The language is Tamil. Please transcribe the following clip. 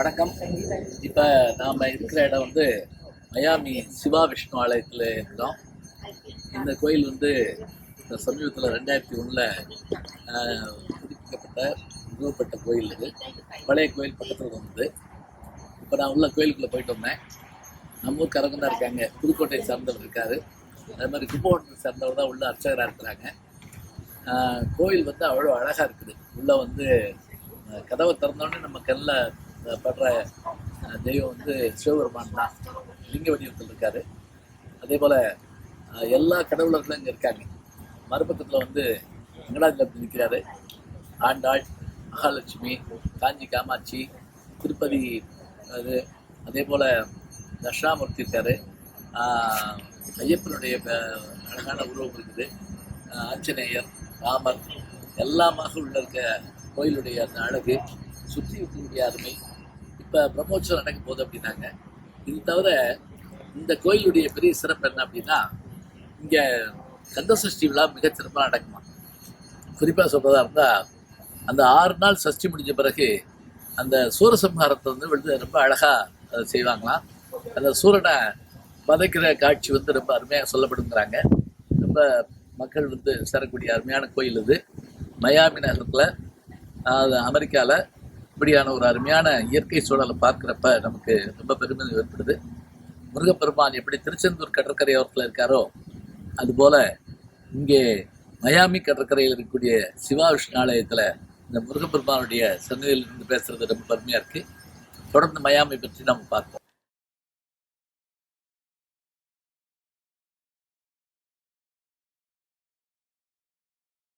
வணக்கம். இப்போ நாம் இருக்கிற இடம் வந்து மயாமி சிவா விஷ்ணு ஆலயத்தில் இருக்கிறோம். இந்த கோயில் வந்து இந்த சமீபத்தில் 2001 புதுப்பிக்கப்பட்ட நிறுவப்பட்ட கோயில். இது பழைய கோயில் பக்கத்தில் வந்து இப்போ நான் உள்ள கோயிலுக்குள்ளே போயிட்டு வந்தேன். நம்ம ஊருக்காரங்க தான் இருக்காங்க, புதுக்கோட்டை சார்ந்தவர் இருக்கார், அது மாதிரி கும்பகோணத்தை சார்ந்தவர் தான் உள்ள அர்ச்சகராக இருக்கிறாங்க. கோயில் வந்து அவ்வளோ அழகாக இருக்குது. உள்ளே வந்து கதவை திறந்தோடனே நம்ம கண்ணில் படுற தெய்வம் வந்து சிவபெருமான் தான், லிங்க வடிவத்தில் இருக்கார். அதே போல் எல்லா கடவுளர்களும் இங்கே இருக்காங்க. மறுபக்கத்தில் வந்து வெங்கடாஜலபதி நிற்கிறாரு, ஆண்டாள், மகாலட்சுமி, காஞ்சி காமாட்சி, திருப்பதி அது, அதே போல் தட்சிணாமூர்த்தி இருக்கார், ஐயப்பனுடைய அழகான உருவம் இருக்குது, ஆஞ்சநேயர், ராமர் எல்லாமாக உள்ள இருக்க கோயிலுடைய அந்த அழகு, சுற்றி இருக்கக்கூடிய அருமை. இப்போ பிரம்மோற்சவம் நடக்க போகுது அப்படின்னாங்க. இது தவிர இந்த கோயிலுடைய பெரிய சிறப்பு என்ன அப்படின்னா, இங்கே கந்தசஷ்டி விழா மிகச்சிறப்பாக நடக்குமா. குறிப்பாக சொல்கிறதா இருந்தால், அந்த 6 நாள் சஷ்டி முடிஞ்ச பிறகு அந்த சூரசம்ஹாரத்தை வந்து ரொம்ப அழகாக செய்வாங்களாம். அந்த சூரனை பதைக்கிற காட்சி வந்து ரொம்ப அருமையாக சொல்லப்படுங்கிறாங்க. ரொம்ப மக்கள் வந்து சேரக்கூடிய அருமையான கோயில் இது. மயாமி நகரத்தில், அது அமெரிக்காவில் இப்படியான ஒரு அருமையான இயற்கை சூழலை பார்க்குறப்ப நமக்கு ரொம்ப பெருமை ஏற்படுது. முருகப்பெருமான் எப்படி திருச்செந்தூர் கடற்கரை ஓரத்தில் இருக்காரோ, அதுபோல் இங்கே மயாமி கடற்கரையில் இருக்கக்கூடிய சிவா விஷ்ணு ஆலயத்தில் இந்த முருகப்பெருமானுடைய சன்னதியில் இருந்து பேசுகிறது ரொம்ப பெருமையாக இருக்குது. தொடர்ந்து மயாமி பற்றி நம்ம பார்ப்போம்.